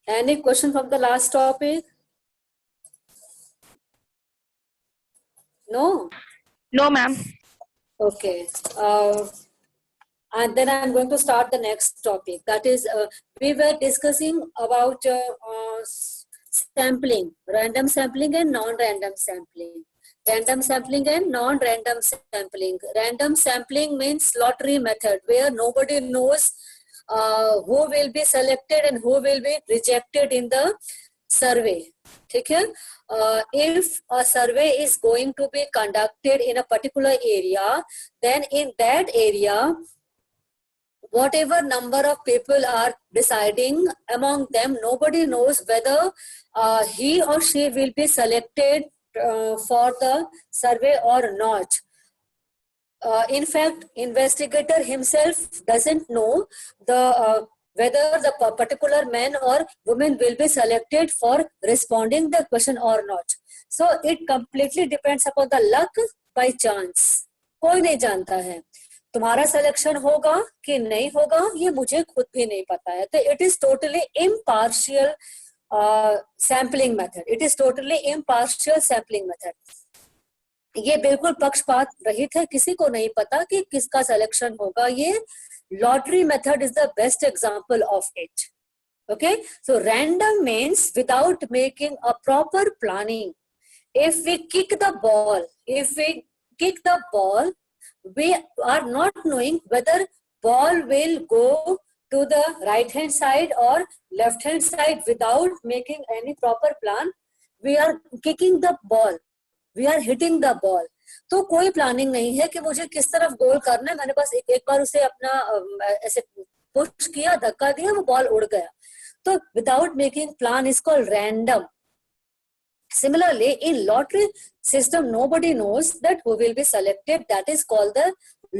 Any question from the last topic? No? No, ma'am. Okay. And then I'm going to start the next topic. That is, we were discussing about sampling, random sampling and non-random sampling. Random sampling and non-random sampling. Random sampling means lottery method, where nobody knows who will be selected and who will be rejected in the survey. Okay? If a survey is going to be conducted in a particular area, then in that area, whatever number of people are deciding, among them nobody knows whether he or she will be selected for the survey or not. In fact, investigator himself doesn't know the whether the particular man or woman will be selected for responding the question or not. So it completely depends upon the luck by chance. कोई नहीं जानता है तुम्हारा selection होगा कि नहीं होगा, ये मुझे खुद भी नहीं पता है. तो it is totally impartial sampling method. It is totally impartial sampling method. ये बिल्कुल पक्षपात रहित है, किसी को नहीं पता कि किसका सिलेक्शन होगा. ये lottery method is the best example of it. Okay, so random means without making a proper planning. If we kick the ball, we are not knowing whether ball will go to the right hand side or left hand side. Without making any proper plan, we are kicking the ball, we are hitting the ball. तो कोई planning नहीं है कि मुझे किस तरफ गोल करना है. मैंने बस एक बार उसे अपना ऐसे पुश किया, धक्का दिया, वो बॉल उड़ गया. तो without making plan is called random. Similarly, in lottery system, nobody knows that who will be selected. That is called the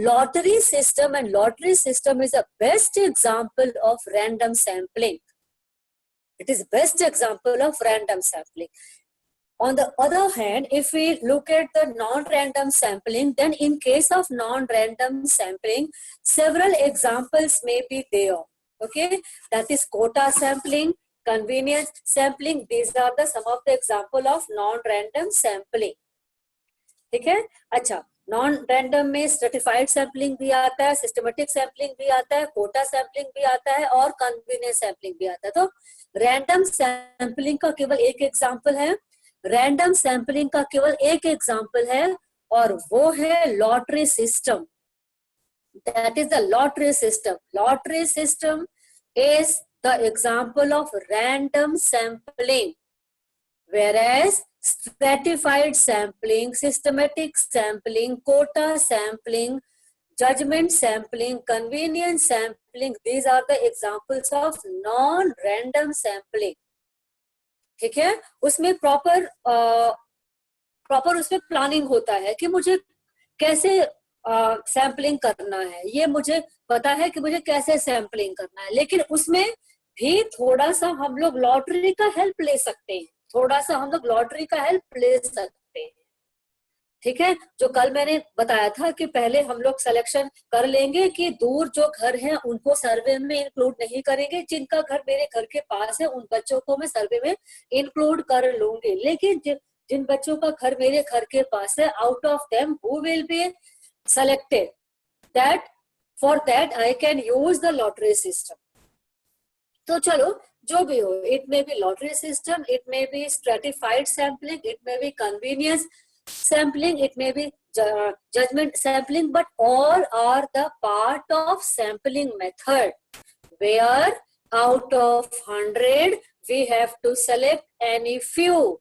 lottery system, and lottery system is a best example of random sampling. It is best example of random sampling. On the other hand, if we look at the non-random sampling, then in case of non-random sampling, several examples may be there. Okay, that is quota sampling, convenience sampling. These are the some of the example of non-random sampling. ठीक है. अच्छा, non random में stratified sampling भी आता है, systematic sampling भी आता है, कोटा सैम्पलिंग भी आता है और कन्वीनियंस सैम्पलिंग भी आता है. तो रैंडम सैम्पलिंग का केवल एक एग्जांपल है, रैंडम सैम्पलिंग का केवल एक एग्जांपल है, और वो है lottery system. That is the lottery system. Lottery system is the example of random sampling, whereas stratified sampling, systematic sampling, quota sampling, judgment sampling, convenience sampling, these are the examples of non-random sampling. ठीक है. उसमें proper उसमें planning होता है कि मुझे कैसे sampling करना है, ये मुझे पता है कि मुझे कैसे सैम्पलिंग करना है, लेकिन उसमें भी थोड़ा सा हम लोग लॉटरी का हेल्प ले सकते हैं, थोड़ा सा हम लोग लॉटरी का हेल्प ले सकते हैं. ठीक है. जो कल मैंने बताया था कि पहले हम लोग सिलेक्शन कर लेंगे कि दूर जो घर हैं उनको सर्वे में इंक्लूड नहीं करेंगे, जिनका घर मेरे घर के पास है उन बच्चों को मैं सर्वे में इंक्लूड कर लूंगी, लेकिन जिन बच्चों का घर मेरे घर के पास है, out of them who will be selected, that for that I can use the lottery system. तो चलो जो भी हो, it may be lottery system, it may be stratified sampling, it may be convenience sampling, it may be judgment sampling, but all are the part of sampling method, where out of 100 we have to select any few.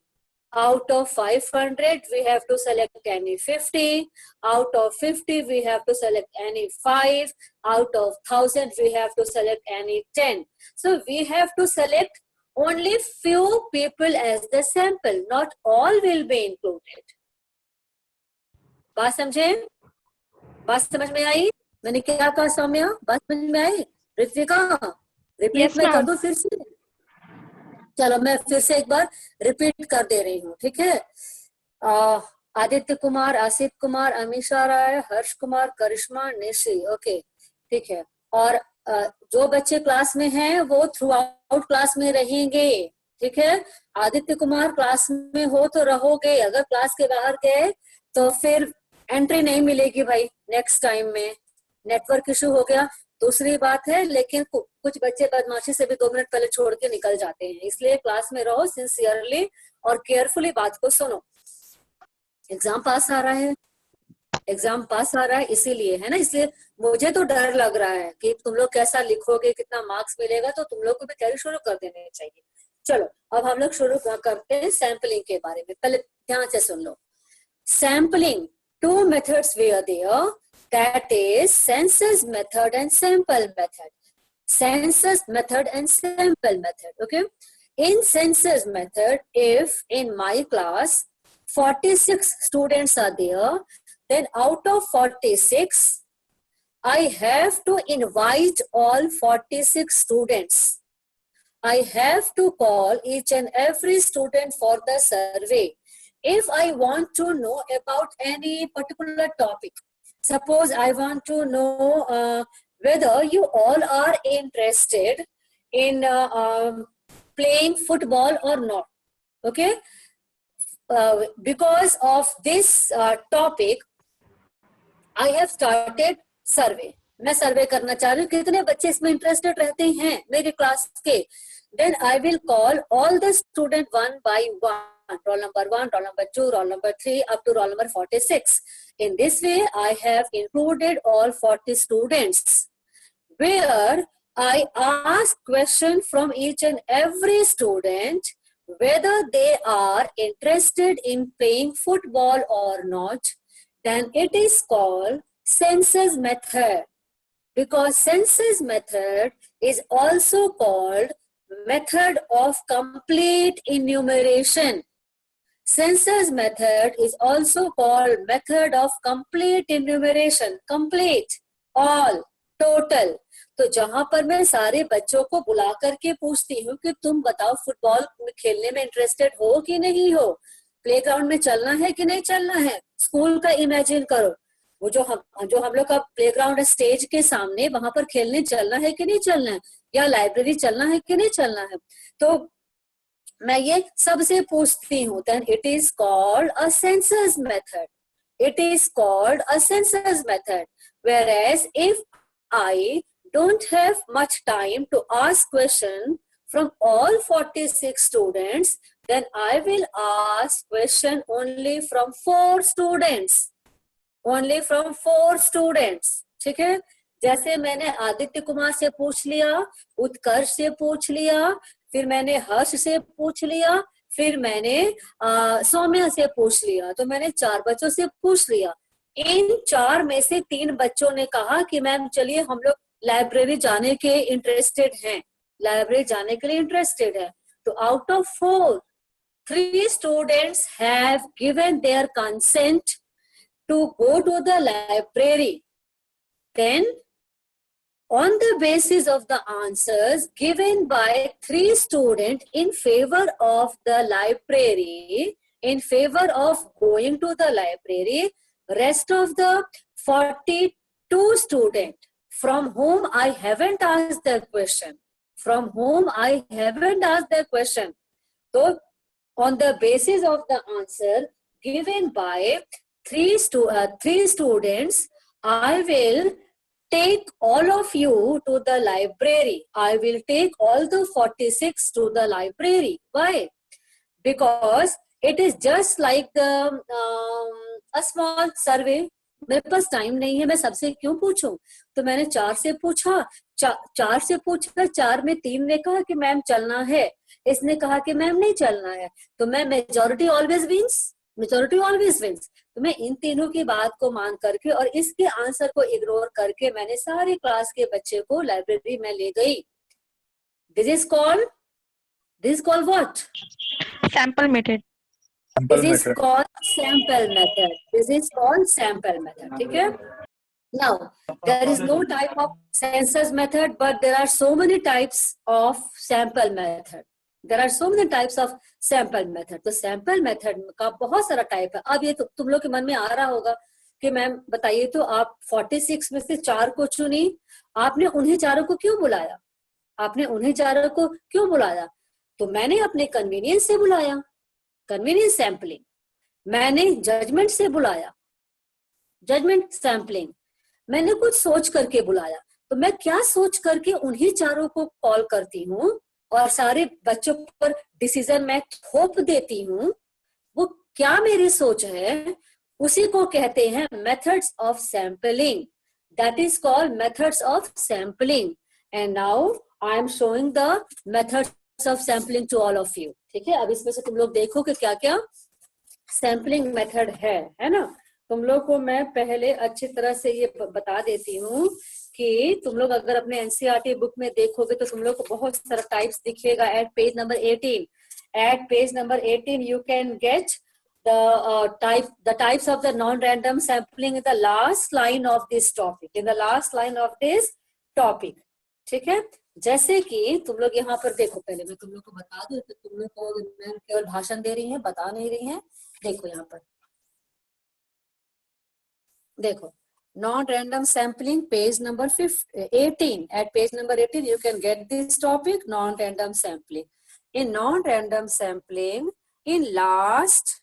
Out of 500, we have to select any 50. Out of 50, we have to select any 5. Out of 1000, we have to select any 10. So we have to select only few people as the sample. Not all will be included. बात समझे? बात समझ में आई? मैंने क्या कहा सौम्या? बात समझ में आई? ऋत्विका, रिपीट मैं कर दूं फिर से? चलो मैं फिर से एक बार रिपीट कर दे रही हूँ. ठीक है. आदित्य कुमार, आसिफ कुमार, अमीशा राय, हर्ष कुमार, करिश्मा, निशी. ओके, ठीक है. और जो बच्चे क्लास में हैं वो थ्रू आउट क्लास में रहेंगे, ठीक है। आदित्य कुमार क्लास में हो तो रहोगे, अगर क्लास के बाहर गए तो फिर एंट्री नहीं मिलेगी भाई नेक्स्ट टाइम में, नेटवर्क इशू हो गया। दूसरी बात है, लेकिन कुछ बच्चे बदमाशी से भी 2 मिनट पहले छोड़ के निकल जाते हैं, इसलिए क्लास में रहो, सिंसियरली और केयरफुली बात को सुनो। एग्जाम पास आ रहा है, एग्जाम पास आ रहा है इसीलिए, है ना, इसलिए मुझे तो डर लग रहा है कि तुम लोग कैसा लिखोगे, कितना मार्क्स मिलेगा, तो तुम लोग को भी तैयारी शुरू कर देनी चाहिए। चलो अब हम लोग शुरू करते हैं सैम्पलिंग के बारे में। पहले ध्यान से सुन लो। Sampling, 2 methods were there, that is census method and sample method. Census method and sample method, okay. In census method, if in my class 46 students are there, then out of 46 I have to invite all 46 students. I have to call each and every student for the survey. If I want to know about any particular topic, suppose I want to know whether you all are interested in playing football or not, okay. Because of this topic, I have started survey. मैं सर्वे करना चाह रही हूँ कितने बच्चे इसमें interested रहते हैं मेरे क्लास के। Then I will call all the student one by one, roll number 1, roll number 2, roll number 3, up to roll number 46. In this way, I have included all 40 students, where I ask question from each and every student whether they are interested in playing football or not. Then it is called census method, because census method is also called method of complete enumeration. Census method is also called method of complete enumeration. Complete, all, total. तो जहां पर मैं सारे बच्चों को बुला करके पूछती हूँ कि तुम बताओ फुटबॉल खेलने में इंटरेस्टेड हो कि नहीं हो, प्लेग्राउंड में चलना है कि नहीं चलना है, स्कूल का इमेजिन करो, वो जो हम लोग का प्लेग्राउंड है स्टेज के सामने, वहां पर खेलने चलना है कि नहीं चलना है, या लाइब्रेरी चलना है कि नहीं चलना है, तो मैं ये सबसे पूछती हूँ। Then it is called a census method. It is called a census method. Whereas if I don't have much time to ask question from all 46 students, then I will ask question only from 4 students. Only from 4 students. ठीक है, जैसे मैंने आदित्य कुमार से पूछ लिया, उत्कर्ष से पूछ लिया, फिर मैंने हर्ष से पूछ लिया, फिर मैंने सौम्या से पूछ लिया, तो मैंने 4 बच्चों से पूछ लिया। इन 4 में से 3 बच्चों ने कहा कि मैम चलिए हम लोग लाइब्रेरी जाने के इंटरेस्टेड हैं, लाइब्रेरी जाने के लिए इंटरेस्टेड है। तो out of 4, 3 students have given their consent to go to the library. Then on the basis of the answers given by 3 students in favor of the library, in favor of going to the library, rest of the 42 students from whom I haven't asked the question, from whom I haven't asked the question. So on the basis of the answer given by 3 students, I will take all of you to the library. I will take all the 46 to the library. Why? Because it is just like a small survey. मेरे पास time नहीं है, मैं सबसे क्यों पूछूं, तो मैंने 4 से पूछा, 4 में 3 ने कहा कि मैम चलना है, इसने कहा कि मैम नहीं चलना है, तो मैं मेजॉरिटी ऑलवेज विंस, तो मैं इन तीनों की बात को मान करके और इसके आंसर को इग्नोर करके मैंने सारे क्लास के बच्चे को लाइब्रेरी में ले गई। This is called what? Sample method. This is called sample method. This is called sample method. ठीक है? Now, there is no type of census method, but there are so many types of sample method. There are so many types of sample method. तो sample method का बहुत सारा type है। अब ये तुम लोग के मन में आ रहा होगा कि मैम बताइए तो आप 46 में से 4 को चुनी, आपने उन्हें चारों को क्यों बुलाया? आपने उन्हें चारों को क्यों बुलाया? तो मैंने अपने कन्वीनियंस से बुलाया, कन्वीनियंस सैम्पलिंग। मैंने जजमेंट से बुलाया, जजमेंट सैम्पलिंग। मैंने कुछ सोच करके बुलाया, तो मैं क्या सोच करके उन्हीं चारों को कॉल करती हूँ और सारे बच्चों पर डिसीजन मैं थोप देती हूँ, वो क्या मेरी सोच है, उसी को कहते हैं methods of sampling. That is called methods of sampling. And now I am showing the methods of sampling to all of you. ठीक है, अब इसमें से तुम लोग देखो कि क्या क्या सैम्पलिंग मेथड है ना। तुम लोग को मैं पहले अच्छी तरह से ये बता देती हूँ कि तुम लोग अगर अपने एनसीईआरटी बुक में देखोगे तो तुम लोग को बहुत सारा टाइप्स दिखेगा at page number 18. At page number 18 you can get the types of the non-random sampling in the last line of this topic, in the last line of this topic. ठीक है, जैसे कि तुम लोग यहाँ पर देखो, पहले मैं तुम लोग को बता दूं, तो तुम लोग को मैम केवल भाषण दे रही हैं, बता नहीं रही हैं। देखो यहाँ पर देखो, non-random sampling, page number 18. At page number 18 you can get this topic, non-random sampling. In non-random sampling, in last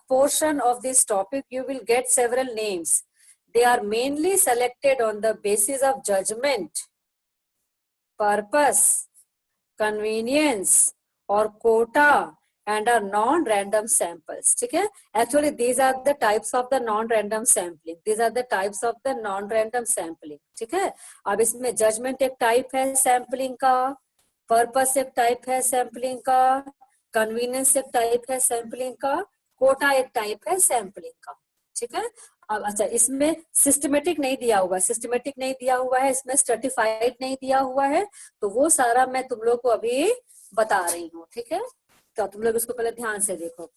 portion of this topic you will get several names. They are mainly selected on the basis of judgment, purpose, convenience or quota and are non-random samples. ठीक है, actually these are the types of the non-random sampling. These are the types of the non-random sampling. ठीक है, अब इसमें judgment एक type है sampling का, purpose एक टाइप है सैम्पलिंग का, कन्वीनियंस एक टाइप है सैम्पलिंग का, कोटा एक टाइप है सैम्पलिंग का। ठीक है, अब अच्छा इसमें सिस्टमेटिक नहीं दिया हुआ, सिस्टमेटिक नहीं दिया हुआ है, इसमें स्ट्रेटिफाइड नहीं दिया हुआ है, तो वो सारा मैं तुम लोग को अभी बता रही हूँ। ठीक है, तो तुम लोग इसको पहले ध्यान से देखो।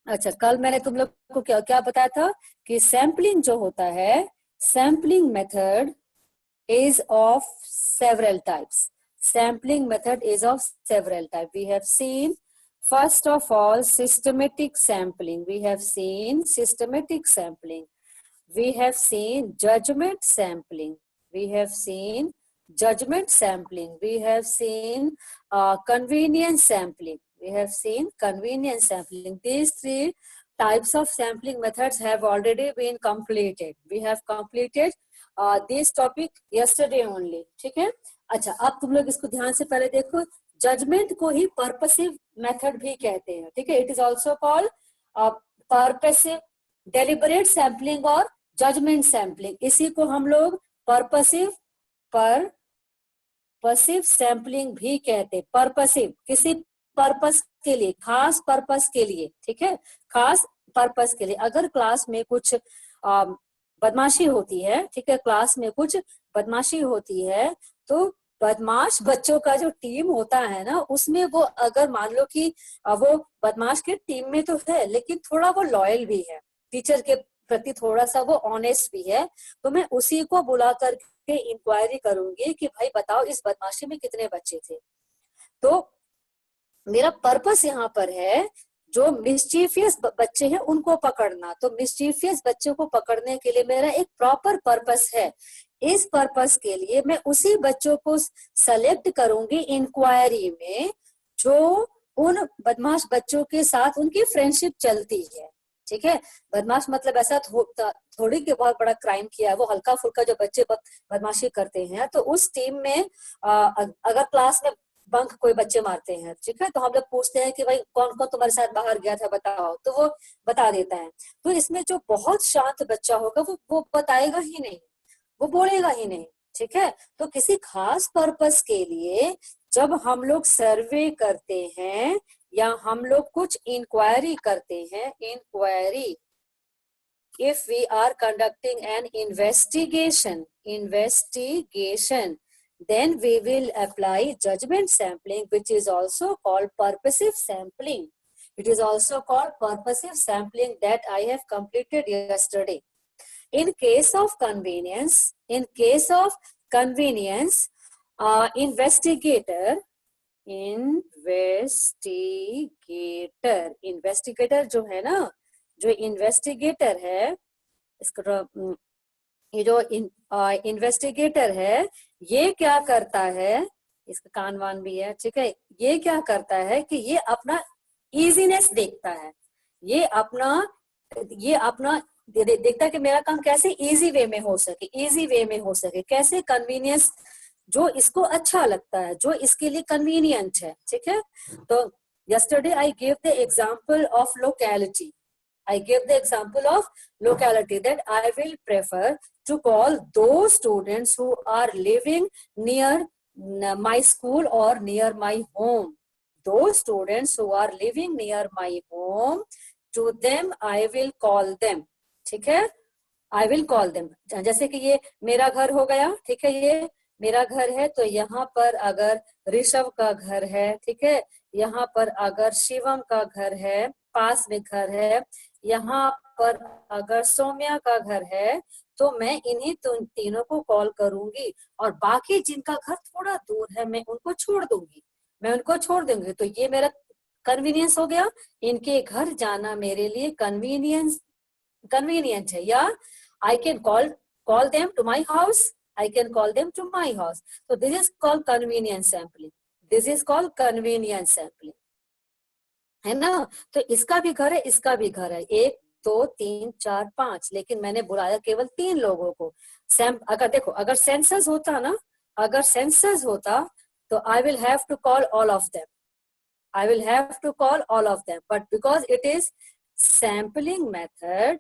अच्छा, कल मैंने तुम लोग को क्या क्या बताया था कि सैम्पलिंग जो होता है, sampling method is of several types. Sampling method is of several types. We have seen, first of all, systematic sampling. We have seen systematic sampling. We have seen judgment sampling. We have seen judgment sampling. We have seen convenience sampling. We have seen convenience sampling. These three types of sampling methods have already been completed. We have completed this topic yesterday only. ठीक है, अच्छा अब तुम लोग इसको ध्यान से पहले देखो, जजमेंट को ही पर्पसिव मेथड भी कहते हैं। ठीक है, it is also called purposive deliberate sampling और जजमेंट सैम्पलिंग। इसी को हम लोग पर्पसिव सैम्पलिंग भी कहते हैं। पर्पसिव किसी पर्पस के लिए, खास पर्पस के लिए। ठीक है, खास पर्पस के लिए। अगर क्लास में कुछ बदमाशी होती है, ठीक है, क्लास में कुछ बदमाशी होती है, तो बदमाश बच्चों का जो टीम होता है ना, उसमें वो अगर मान लो कि वो बदमाश के टीम में तो है लेकिन थोड़ा वो लॉयल भी है, टीचर के प्रति थोड़ा सा वो ऑनेस्ट भी है, तो मैं उसी को बुला करके इंक्वायरी करूंगी कि भाई बताओ इस बदमाशी में कितने बच्चे थे। तो मेरा पर्पस यहाँ पर है जो मिस्चीफियस बच्चे हैं उनको पकड़ना। तो मिस्चीफियस बच्चों को पकड़ने के लिए मेरा एक प्रॉपर पर्पस है। इस पर्पस के लिए मैं उसी बच्चों को सेलेक्ट करूंगी इंक्वायरी में जो उन बदमाश बच्चों के साथ उनकी फ्रेंडशिप चलती है। ठीक है, बदमाश मतलब ऐसा थोड़ी कि बहुत बड़ा क्राइम किया है, वो हल्का फुल्का जो बच्चे बदमाशी करते हैं, तो उस टीम में अगर क्लास में बंक कोई बच्चे मारते हैं, ठीक है, तो हम लोग पूछते हैं कि भाई कौन कौन तुम्हारे साथ बाहर गया था बताओ, तो वो बता देता है। तो इसमें जो बहुत शांत बच्चा होगा वो बताएगा ही नहीं, वो बोलेगा ही नहीं। ठीक है, तो किसी खास पर्पस के लिए जब हम लोग सर्वे करते हैं या हम लोग कुछ इंक्वायरी करते हैं, inquiry, if we are conducting an investigation, then we will apply judgment sampling, which is also called purposive sampling. It is also called purposive sampling that I have completed yesterday. In case of convenience, investigator जो है ना, जो investigator है, इसका ये जो investigator है, ये क्या करता है, इसका कान वान भी है, ठीक है, ये क्या करता है कि ये अपना इजीनेस देखता है, ये अपना देखता है कि मेरा काम कैसे इजी वे में हो सके, इजी वे में हो सके, कैसे कन्वीनियंस, जो इसको अच्छा लगता है, जो इसके लिए कन्वीनियंट है, ठीक है। तो yesterday I gave the example of locality. I gave the example of locality that I will prefer to call those students who are living near my school or near my home. Those students who are living near my home, to them I will call them. ठीक है, I will call them. जैसे कि ये मेरा घर हो गया, ठीक है, ये मेरा घर है, तो यहाँ पर अगर ऋषभ का घर है, ठीक है, यहाँ पर अगर शिवम का घर है, पास में घर है, यहाँ पर अगर सौम्या का घर है, तो मैं इन्हीं तीनों को कॉल करूंगी, और बाकी जिनका घर थोड़ा दूर है मैं उनको छोड़ दूंगी, तो ये मेरा कन्वीनियंस हो गया, इनके घर जाना मेरे लिए कन्वीनियंट है, या I can call them to my house, I can call them to my house. So this is called convenience sampling. This is called convenience sampling, है ना। तो इसका भी घर है, इसका भी घर है, 1 2 3 4 5, लेकिन मैंने बुलाया केवल 3 लोगों को। अगर देखो, अगर सेंसस होता ना, अगर सेंसस होता तो I will have to call all of them, I will have to call all of them, but because it is sampling method,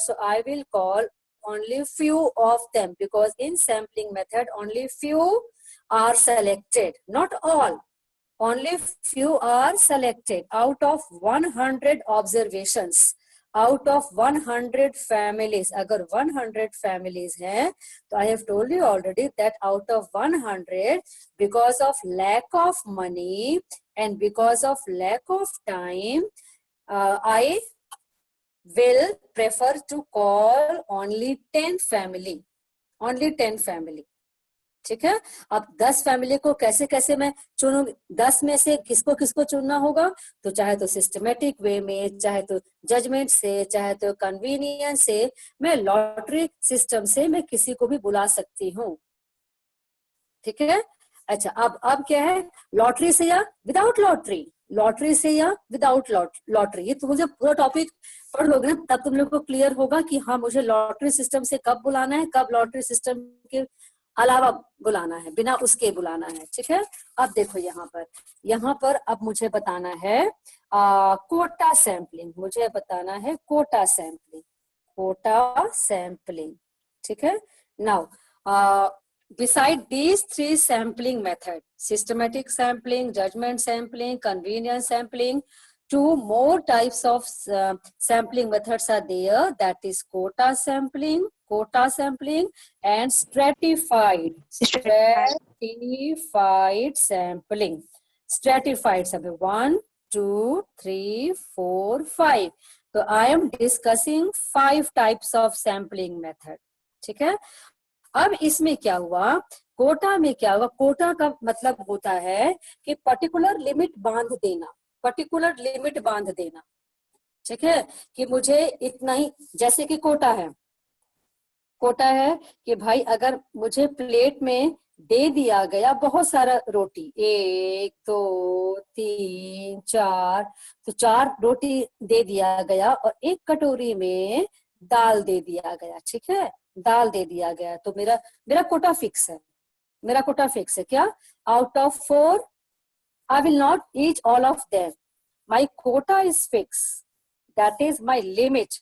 so I will call only few of them, because in sampling method only few are selected, not all, only few are selected out of 100 observations, out of 100 families. अगर 100 families हैं, तो I have told you already that out of 100, because of lack of money and because of lack of time, I will prefer to call only 10 family, only 10 family. ठीक है, अब 10 family को कैसे कैसे मैं चुनूंगी, 10 में से किसको किसको चुनना होगा, तो चाहे तो सिस्टमेटिक वे में, चाहे तो जजमेंट से, चाहे तो कन्वीनियंस से, मैं लॉटरी सिस्टम से मैं किसी को भी बुला सकती हूँ, ठीक है। अच्छा, अब क्या है, लॉटरी से या विदाउट लॉटरी, लॉटरी से या विदाउट लॉटरी, ये तो मुझे पूरा टॉपिक पढ़ लोगे ना, तब तुम लोग को क्लियर होगा कि हाँ मुझे लॉटरी सिस्टम से कब बुलाना है, कब लॉटरी सिस्टम के अलावा बुलाना है, बिना उसके बुलाना है, ठीक है। अब देखो यहाँ पर अब मुझे बताना है कोटा सैम्पलिंग, मुझे बताना है कोटा सैम्पलिंग, ठीक है। Now beside these 3 sampling methods, systematic sampling, judgment sampling, convenience sampling, 2 more types of sampling methods are there, that is quota sampling and stratified sampling. Stratified sampling 1 2 3 4 5. So I am discussing 5 types of sampling method, ठीक है। अब इसमें क्या हुआ, कोटा में क्या हुआ, कोटा का मतलब होता है कि पर्टिकुलर लिमिट बांध देना, पर्टिकुलर लिमिट बांध देना, ठीक है, कि मुझे इतना ही, जैसे कि कोटा है कि भाई अगर मुझे प्लेट में दे दिया गया बहुत सारा रोटी, 1 2 3 4, तो 4 रोटी दे दिया गया और एक कटोरी में दाल दे दिया गया, ठीक है, दाल दे दिया गया, तो मेरा कोटा फिक्स है, मेरा कोटा फिक्स है क्या, out of 4 I will not eat all of them, my quota is fixed, that is my limit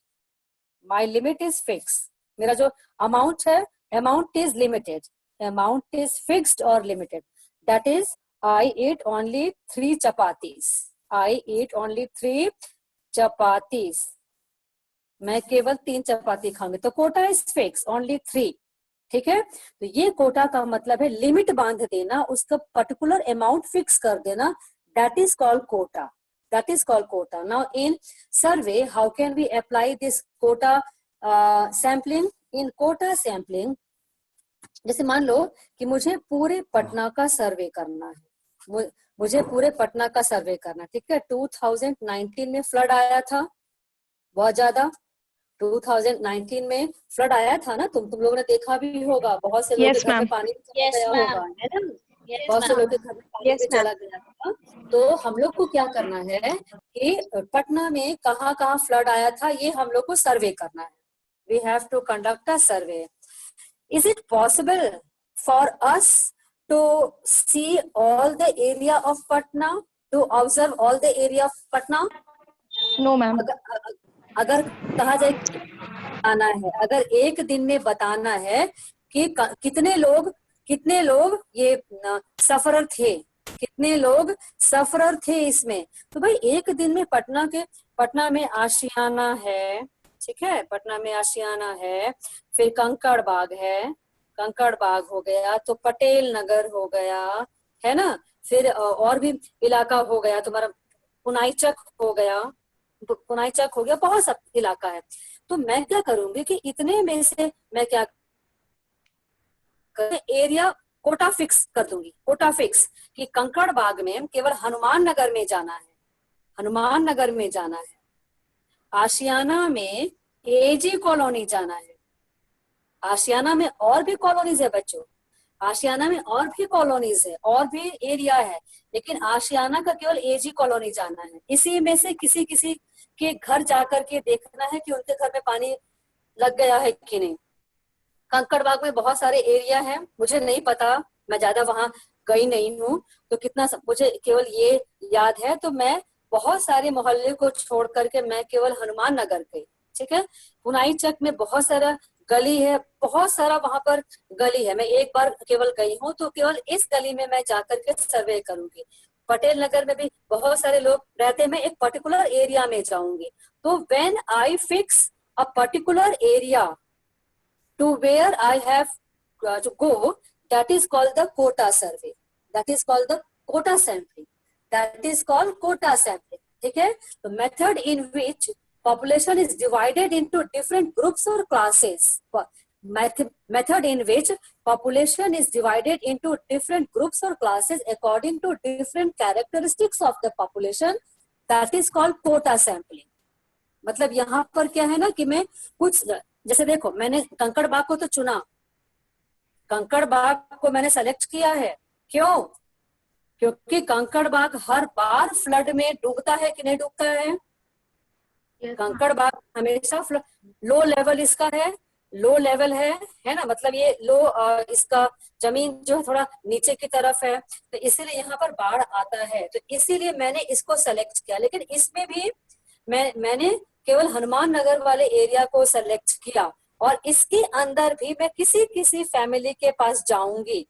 is fixed, मेरा जो अमाउंट है, amount is limited, amount is fixed और limited, that is I eat only 3 chapatis, I eat only 3 chapatis, मैं केवल 3 चपाती खाऊंगी, तो Kota is fix only 3, ठीक है। तो ये कोटा का मतलब है लिमिट बांध देना, उसका पर्टिकुलर अमाउंट फिक्स कर देना, that is called quota, that is called quota. Now in survey how can we apply this quota sampling, in quota sampling, जैसे मान लो कि मुझे पूरे पटना का सर्वे करना है, मुझे पूरे पटना का सर्वे करना, ठीक है। 2019 में फ्लड आया था बहुत ज्यादा। 2019 में फ्लड आया था ना, तुम लोगों ने देखा भी होगा, बहुत से लोगों के Yes, घर में ma'am. पानी भी चला Yes, गया ma'am. होगा, है ना। Yes, बहुत से ma'am. लोगों के घर में पानी Yes, भी ma'am. चला गया था। तो हम लोग को क्या करना है कि पटना में कहाँ कहाँ फ्लड आया था, ये हम लोग को सर्वे करना है। We have to conduct a survey. Is it possible for us to see all the area of Patna, to observe all the area of Patna? No, ma'am. अगर कहा जाए आना है, अगर एक दिन में बताना है कि कितने लोग ये सफरर थे, कितने लोग सफरर थे इसमें, तो भाई एक दिन में पटना में आशियाना है, ठीक है, पटना में आशियाना है, फिर कंकड़ बाग है, कंकड़ बाग हो गया, तो पटेल नगर हो गया, है ना, फिर और भी इलाका हो गया तुम्हारा, पुनाईचक हो गया, पुनाईचक हो गया, बहुत सब इलाका है। तो मैं क्या करूंगी कि इतने में से मैं क्या एरिया कोटा फिक्स कर दूंगी, कोटा फिक्स कि कंकड़ बाग में केवल हनुमान नगर में जाना है, हनुमान नगर में जाना है, आशियाना में एजी कॉलोनी जाना है। आशियाना में और भी कॉलोनीज है बच्चों, आशियाना में और भी कॉलोनीज है, और भी एरिया है, लेकिन आशियाना का केवल एजी कॉलोनी जाना है। इसी में से किसी किसी के घर जाकर के देखना है कि उनके घर में पानी लग गया है कि नहीं। कंकड़बाग में बहुत सारे एरिया है, मुझे नहीं पता, मैं ज्यादा वहां गई नहीं हूँ, तो कितना मुझे केवल ये याद है, तो मैं बहुत सारे मोहल्ले को छोड़ करके मैं केवल हनुमान नगर गई, ठीक है। पुनाई चक में बहुत सारा गली है, बहुत सारा वहां पर गली है, मैं एक बार केवल गई हूँ, तो केवल इस गली में मैं जाकर के सर्वे करूंगी। पटेल नगर में भी बहुत सारे लोग रहते हैं, मैं एक पर्टिकुलर एरिया में जाऊंगी। तो when I fix a particular area to where I have to go, that is called the quota survey. That is called the quota sampling. That is called quota sampling. ठीक है, तो method in which population is divided into different groups or classes. Method in which population is divided into different groups or classes according to different characteristics of the population. That is called quota sampling. मतलब यहाँ पर क्या है ना कि मैं कुछ, जैसे देखो मैंने कंकड़ बाग को तो चुना, कंकड़ बाग को मैंने सेलेक्ट किया है, क्यों? क्योंकि कंकड़ बाग हर बार फ्लड में डूबता है कि नहीं डूबता है? कंकड़ बाग हमेशा लो लेवल इसका है, लो लेवल है ना, मतलब ये लो इसका जमीन जो है थोड़ा नीचे की तरफ है, तो इसीलिए यहाँ पर बाढ़ आता है, तो इसीलिए मैंने इसको सेलेक्ट किया। लेकिन इसमें भी मैंने केवल हनुमान नगर वाले एरिया को सेलेक्ट किया, और इसके अंदर भी मैं किसी किसी फैमिली के पास जाऊंगी।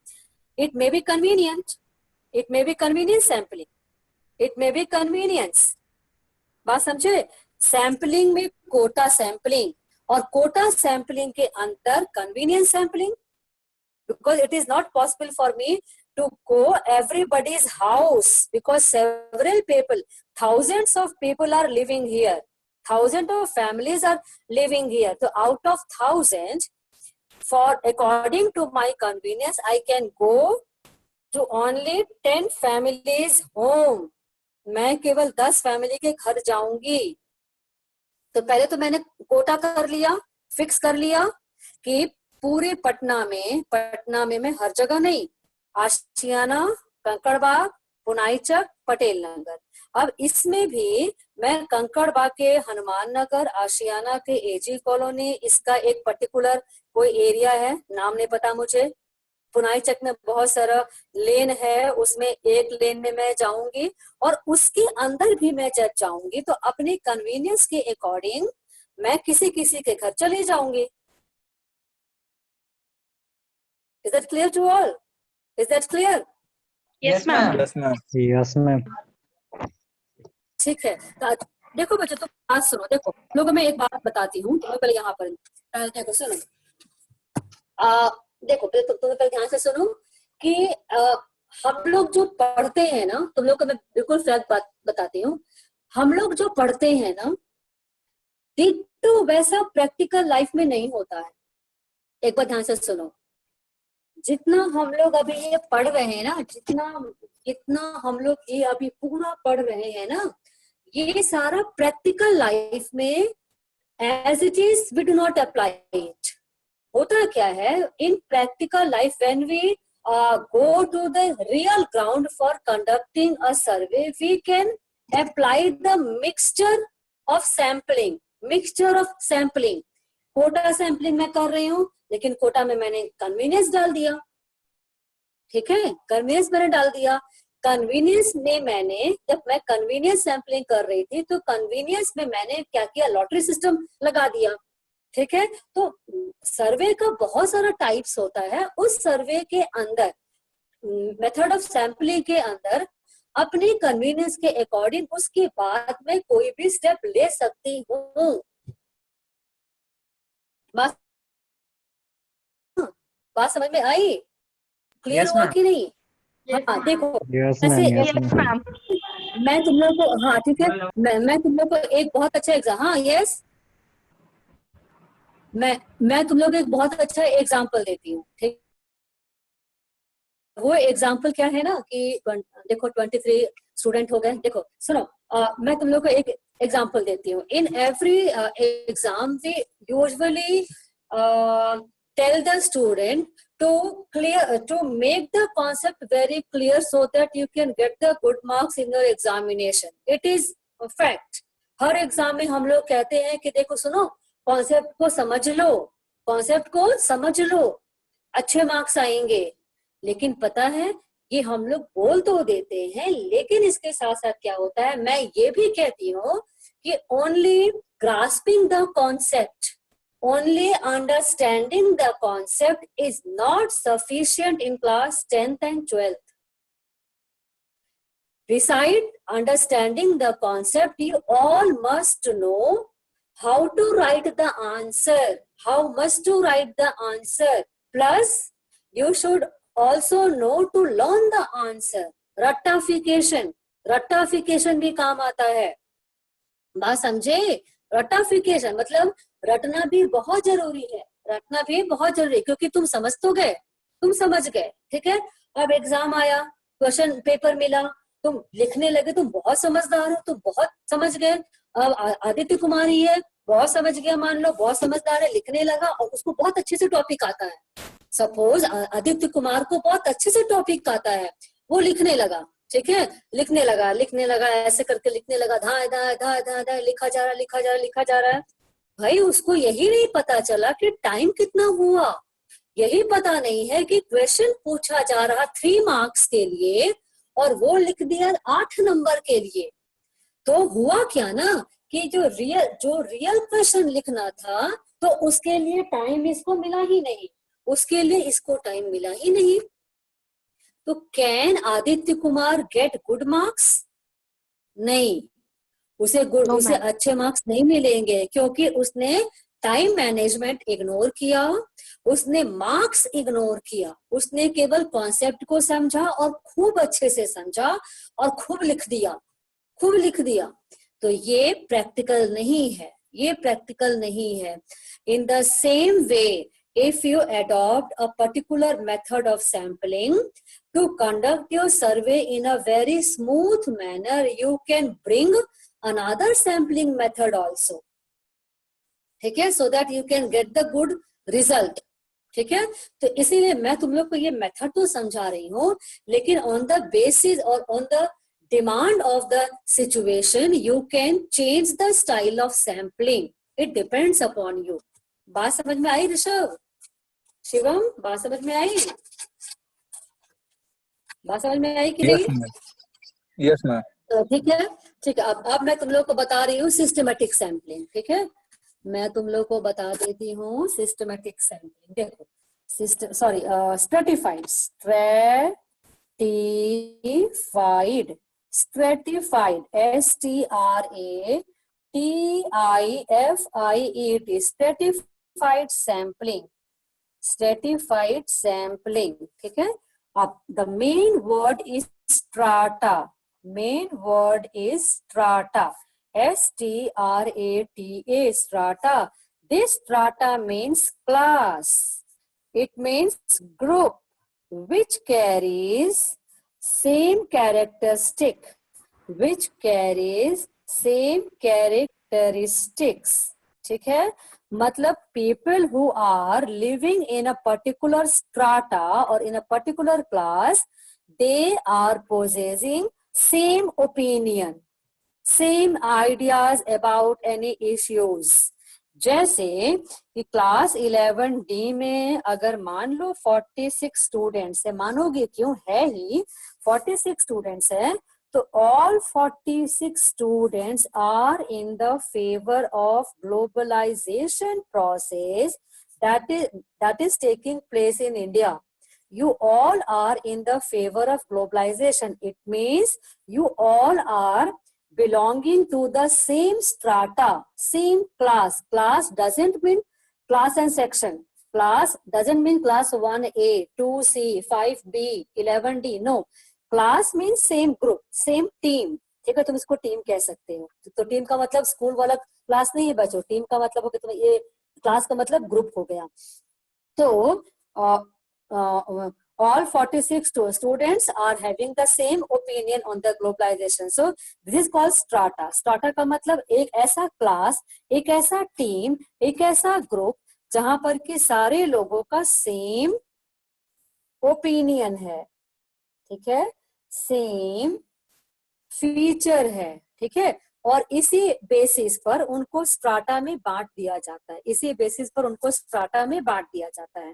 It may be convenient, it may be convenience sampling, it may be convenience, बात समझे। सैम्पलिंग में कोटा सैम्पलिंग, और कोटा सैम्पलिंग के अंदर convenience sampling, because it is not possible for me to go everybody's house, because several people, thousands of people are living here, thousands of families are living here. So out of thousands, for according to my convenience, I can go to only 10 families home. मैं केवल 10 family के घर जाऊंगी। तो पहले तो मैंने कोटा कर लिया, फिक्स कर लिया कि पूरे पटना में मैं हर जगह नहीं, आशियाना, कंकड़बाग, पुनाईचक, पटेल नगर। अब इसमें भी मैं कंकड़बाग के हनुमान नगर, आशियाना के एजी कॉलोनी, इसका एक पर्टिकुलर कोई एरिया है, नाम नहीं पता मुझे, पुनाईचक में बहुत सारा लेन है, उसमें एक लेन में मैं जाऊंगी, और उसके अंदर भी मैं जब जाऊंगी तो अपने कन्वीनियंस के अकॉर्डिंग मैं किसी किसी के घर चली जाऊंगी। Is that clear to all? Is that clear? Yes, ma'am. Yes, ma'am. Yes, ma'am. ठीक है, तो देखो बच्चों, तुम बात सुनो, देखो लोगों में एक बात बताती हूँ, तुम्हें पहले यहाँ पर देखो सुनो, देखो तुम्हें पहले ध्यान से सुनो कि हम लोग जो पढ़ते हैं ना, तुम लोग को मैं बिल्कुल फ्रैंक बात बताती हूँ, हम लोग जो पढ़ते हैं ना, तो वैसा प्रैक्टिकल लाइफ में नहीं होता है। एक बार ध्यान से सुनो, जितना हम लोग अभी ये पढ़ रहे हैं ना, जितना इतना हम लोग ये अभी पूरा पढ़ रहे हैं ना, ये सारा प्रैक्टिकल लाइफ में as it is we do not apply it. होता क्या है in practical life, when we go to the real ground for conducting a survey, we can apply the mixture of sampling. Quota sampling मैं कर रही हूँ, लेकिन कोटा में मैंने कन्वीनियंस डाल दिया. ठीक है, कन्वीनियंस मैंने डाल दिया. कन्वीनियंस में मैंने, जब मैं कन्वीनियंस सैम्पलिंग कर रही थी तो कन्वीनियंस में मैंने क्या किया, लॉटरी सिस्टम लगा दिया. ठीक है, तो सर्वे का बहुत सारा टाइप्स होता है. उस सर्वे के अंदर, मेथड ऑफ सैम्पलिंग के अंदर अपनी कन्वीनियंस के अकॉर्डिंग उसके बाद में कोई भी स्टेप ले सकती हूँ. बात समझ में आई? क्लियर हुआ कि नहीं? हाँ देखो, मैं तुम लोग को, हाँ ठीक है, मैं तुम लोग को एक बहुत अच्छा एग्जाम, हाँ यस, मैं तुम लोग को एक बहुत अच्छा एग्जाम्पल देती हूँ. ठीक, वो एग्जाम्पल क्या है ना कि देखो 23 स्टूडेंट हो गए. देखो सुनो, मैं तुम लोग को एक एग्जाम्पल देती हूँ. In every exam we usually tell the student to make the concept very clear so that you can get the good marks in your examination. It is a fact. Her exam में हम लोग कहते हैं कि देखो सुनो, concept को समझ लो, अच्छे मार्क्स आएंगे. लेकिन पता है ये हम लोग बोल तो देते हैं, लेकिन इसके साथ साथ क्या होता है, मैं ये भी कहती हूँ कि only grasping the concept, only understanding the concept is not sufficient in class 10th and 12th. Beside understanding the concept, you all must know how to write the answer, how much to write the answer. Plus, you should also know to learn the answer. रट्टाफिकेशन भी काम आता है. बात समझे? रट्टाफिकेशन मतलब रटना भी बहुत जरूरी है, क्योंकि तुम समझ गए. ठीक है, अब एग्जाम आया, क्वेश्चन पेपर मिला, तुम लिखने लगे, तुम बहुत समझदार हो, तुम बहुत समझ गए. अब आदित्य कुमार ही है, बहुत समझ गया, मान लो बहुत समझदार है, लिखने लगा और उसको बहुत अच्छे से टॉपिक आता है. सपोज आदित्य कुमार को बहुत अच्छे से टॉपिक आता है, वो लिखने लगा. ठीक है, लिखने लगा, ऐसे करके लिखने लगा, धा लिखा जा रहा है. भाई उसको यही नहीं पता चला कि टाइम कितना हुआ, यही पता नहीं है कि क्वेश्चन पूछा जा रहा 3 मार्क्स के लिए और वो लिख दिया 8 नंबर के लिए. तो हुआ क्या ना कि जो रियल क्वेश्चन लिखना था तो उसके लिए टाइम इसको मिला ही नहीं, तो can Aditya Kumar get good marks? नहीं, उसे अच्छे मार्क्स नहीं मिलेंगे, क्योंकि उसने टाइम मैनेजमेंट इग्नोर किया, उसने मार्क्स इग्नोर किया, उसने केवल कॉन्सेप्ट को समझा और खूब अच्छे से समझा और खूब लिख दिया. तो ये प्रैक्टिकल नहीं है. In the same way, if you adopt a particular method of sampling to conduct your survey in a very smooth manner, you can bring another sampling method also. ठीक है, so that you can get the good result. ठीक है, तो इसीलिए मैं तुम लोग को ये मेथड तो समझा रही हूँ, लेकिन on the basis or on the demand of the situation, you can change the style of sampling. It depends upon you. बात समझ में आई ऋषभ? शिवम, बात समझ में आई कि नहीं? Yes ma'am. तो ठीक है. अब मैं तुम लोग को बता रही हूँ सिस्टमेटिक सैम्पलिंग. ठीक है, मैं तुम लोग को बता देती हूँ सिस्टमेटिक सैम्पलिंग. देखो, स्ट्रेटिफाइड stratified sampling. ठीक है, अब the main word is strata. S-T-R-A-T-A, strata. This strata means class. It means group which carries same characteristic, which carries same characteristics. ठीक है, मतलब people who are living in a particular strata or in a particular class, they are possessing same opinion, same ideas about any issues. जैसे कि class 11D में अगर मान लो 46 students है, मानोगे क्यों, है ही 46 स्टूडेंट्स है, तो all 46 students are in the favor of globalization process that is taking place in India. You all are in the favor of globalization. It means you all are belonging to the same strata, same class. Class doesn't mean class and section. Class doesn't mean class 1A, 2C, 5B, 11D. No. Class mean same group, same team. ठीक है, तुम इसको team कह सकते हो. तो team का मतलब स्कूल वाला क्लास नहीं है बच्चों. टीम का मतलब हो कि तुम ये क्लास का मतलब ग्रुप हो गया. तो all 46 students are having the same opinion on the globalization. So this is called strata. Strata का मतलब एक ऐसा क्लास, एक ऐसा टीम, एक ऐसा ग्रुप जहां पर कि सारे लोगों का सेम ओपिनियन है. ठीक है, सेम फीचर है. ठीक है, और इसी बेसिस पर उनको स्ट्राटा में बांट दिया जाता है. इसी बेसिस पर उनको स्ट्राटा में बांट दिया जाता है.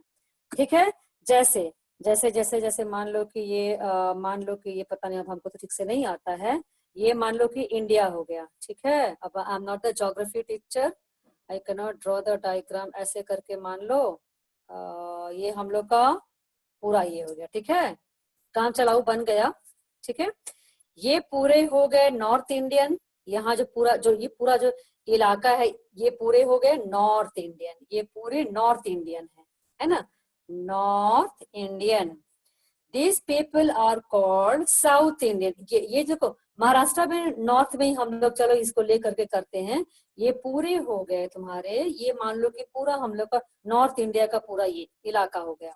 ठीक है, जैसे जैसे जैसे जैसे मान लो कि ये पता नहीं, अब हमको तो ठीक से नहीं आता है. ये मान लो कि इंडिया हो गया. ठीक है, अब I am not the geography teacher, I can not draw the diagram. ऐसे करके मान लो ये हम लोग का पूरा ये हो गया. ठीक है, काम चलाऊ बन गया. ठीक है, ये पूरे हो गए नॉर्थ इंडियन. यहाँ जो पूरा जो इलाका है ये पूरे हो गए नॉर्थ इंडियन. ये पूरे नॉर्थ इंडियन है ना, north Indian. This people are called south Indian. ये देखो महाराष्ट्र में नॉर्थ में ही हम लोग, चलो इसको लेकर के करते हैं. ये पूरे हो गए तुम्हारे, ये मान लो कि पूरा हम लोग का नॉर्थ इंडिया का पूरा ये इलाका हो गया.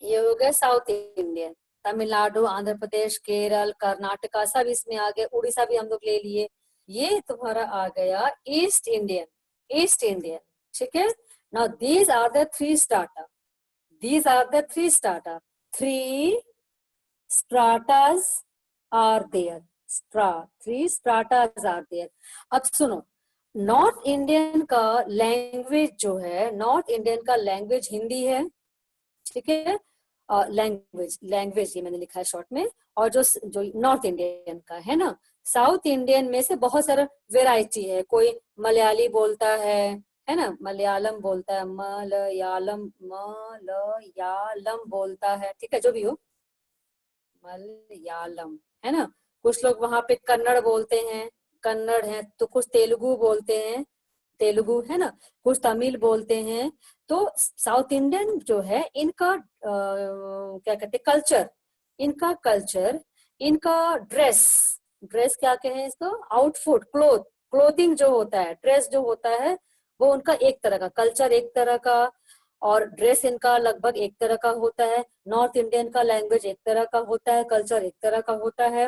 ये हो गया साउथ इंडियन. तमिलनाडु, आंध्र प्रदेश, केरल, कर्नाटका सब इसमें आ गए. उड़ीसा भी हम लोग ले लिए. ये तुम्हारा आ गया ईस्ट इंडियन. East Indian. ठीक है, now these are the three strata. These are the three strata. Three stratas are there. Three stratas are there. अब सुनो, नॉर्थ इंडियन का लैंग्वेज जो है, नॉर्थ इंडियन का लैंग्वेज हिंदी है. ठीक है, लैंग्वेज ये मैंने लिखा है शॉर्ट में. और जो नॉर्थ इंडियन का है ना, साउथ इंडियन में से बहुत सारा वेराइटी है. कोई मलयाली बोलता है ना, मलयालम बोलता है, मलयालम बोलता है. ठीक है, जो भी हो, मलयालम है ना. कुछ लोग वहां पे कन्नड़ बोलते हैं, कन्नड़ है. तो कुछ तेलुगु बोलते हैं, तेलुगु है ना. कुछ तमिल बोलते हैं. तो साउथ इंडियन जो है इनका क्या कहते हैं, कल्चर, इनका कल्चर, इनका ड्रेस क्या कहें इसको, आउटफिट, क्लोथिंग जो होता है, ड्रेस जो होता है वो उनका एक तरह का, कल्चर एक तरह का, और ड्रेस इनका लगभग एक तरह का होता है. नॉर्थ इंडियन का लैंग्वेज एक तरह का होता है, कल्चर एक तरह का होता है,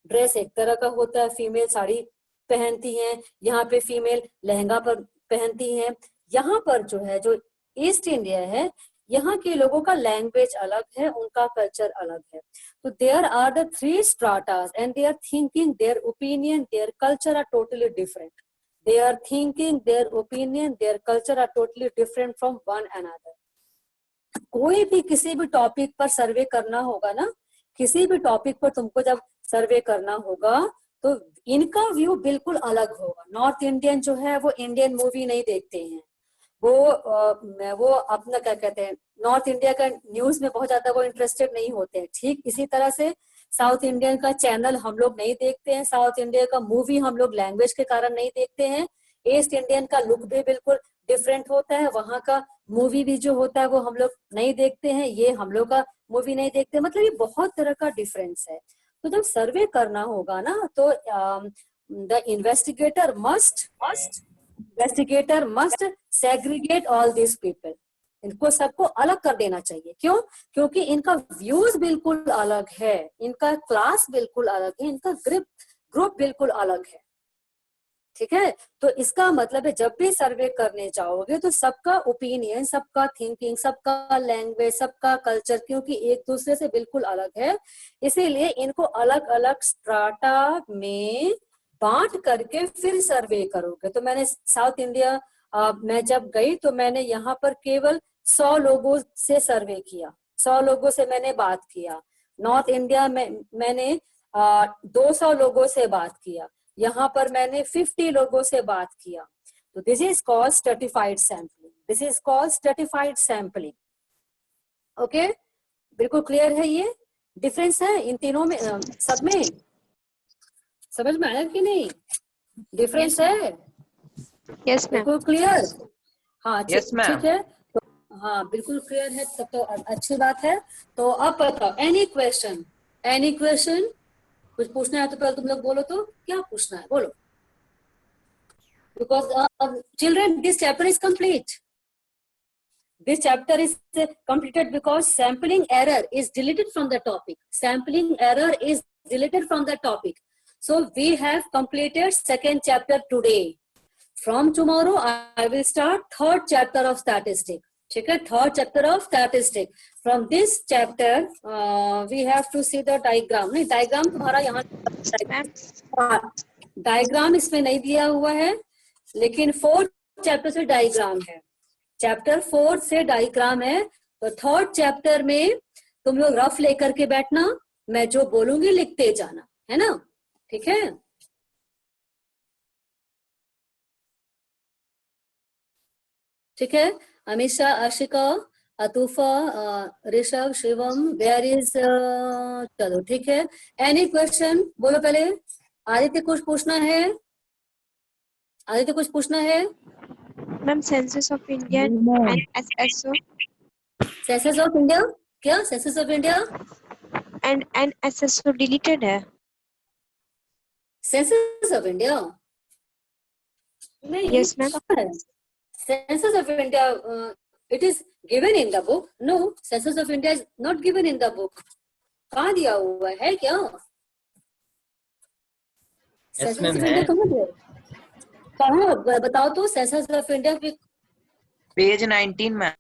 ड्रेस एक तरह का होता है. फीमेल साड़ी पहनती हैं, यहाँ पे फीमेल लहंगा पर पहनती हैं. यहाँ पर जो है, जो ईस्ट इंडिया है, यहाँ के लोगों का लैंग्वेज अलग है, उनका कल्चर अलग है. तो there are the three stratas and they are thinking, their opinion, their culture are totally different. They are thinking, their opinion, their culture are totally different from one another. कोई भी किसी भी टॉपिक पर सर्वे करना होगा ना, किसी भी टॉपिक पर तुमको जब सर्वे करना होगा तो इनका व्यू बिल्कुल अलग होगा. नॉर्थ इंडियन जो है वो इंडियन मूवी नहीं देखते हैं, वो अपना क्या कहते हैं, नॉर्थ इंडिया का न्यूज में बहुत ज्यादा वो इंटरेस्टेड नहीं होते हैं. ठीक इसी तरह से साउथ इंडियन का चैनल हम लोग नहीं देखते हैं, साउथ इंडिया का मूवी हम लोग लैंग्वेज के कारण नहीं देखते हैं. ईस्ट इंडियन का लुक भी बिल्कुल डिफरेंट होता है, वहां का मूवी भी जो होता है वो हम लोग नहीं देखते हैं, ये हम लोग का मूवी नहीं देखते. मतलब ये बहुत तरह का डिफरेंस है. तो जब सर्वे करना होगा ना, तो the investigator must segregate all these people. इनको सबको अलग कर देना चाहिए। क्यों? क्योंकि इनका व्यूज बिल्कुल अलग है, इनका क्लास बिल्कुल अलग है, इनका ग्रुप बिल्कुल अलग है। ठीक है, तो इसका मतलब है जब भी सर्वे करने जाओगे तो सबका ओपिनियन, सबका थिंकिंग, सबका लैंग्वेज, सबका कल्चर, क्योंकि एक दूसरे से बिल्कुल अलग है, इसीलिए इनको अलग अलग स्ट्राटा में बांट करके फिर सर्वे करोगे। तो मैंने साउथ इंडिया मैं जब गई तो मैंने यहाँ पर केवल 100 लोगों से सर्वे किया, 100 लोगों से मैंने बात किया। नॉर्थ इंडिया में मैंने 200 लोगों से बात किया, यहाँ पर मैंने 50 लोगों से बात किया। तो this is called stratified sampling, this is called stratified sampling. Okay, बिल्कुल क्लियर है? ये डिफरेंस है इन तीनों में, सब में समझ में आया कि नहीं? डिफरेंस है? Yes, ma'am. बिल्कुल क्लियर? हाँ Yes, ma'am. ठीक है, तो हाँ बिल्कुल क्लियर है, तब तो अच्छी बात है। तो अब बताओ, एनी क्वेश्चन? Any question? कुछ पूछना है तो पहले तुम लोग बोलो, तो क्या पूछना है बोलो। Because children, this chapter is complete, this chapter is completed because sampling error is deleted from the topic, sampling error is deleted from the topic. So we have completed second chapter today. From tomorrow I will start third chapter of statistics. ठीक है, third chapter of statistics. From this chapter we have to see the diagram. नहीं, diagram तुम्हारा यहाँ diagram इसमें नहीं दिया हुआ है, लेकिन फोर्थ चैप्टर से डायग्राम है, चैप्टर 4 से डायग्राम है। तो थर्ड चैप्टर में तुम लोग रफ लेकर के बैठना, मैं जो बोलूंगी लिखते जाना, है ना? ठीक है, ठीक है। अमीशा, आशिका, अतूफा, ऋषभ, शिवम, वेयर इज, चलो ठीक है। एनी क्वेश्चन बोलो पहले। आदित्य कुछ पूछना है? आदित्य कुछ पूछना है? Ma'am, Census of India and SSO census of India? क्या census of India? and SSO deleted है। सेंसस ऑफ इंडिया नहीं, Yes, ma'am. कहाँ है? Census of India, it is given in the book. No, Census of India is not given in the book. कहाँ दिया हुआ है क्या? Yes, Census ma'am, of India है। कहाँ दिया? कहाँ बताओ तो, Census of India Page 19 में।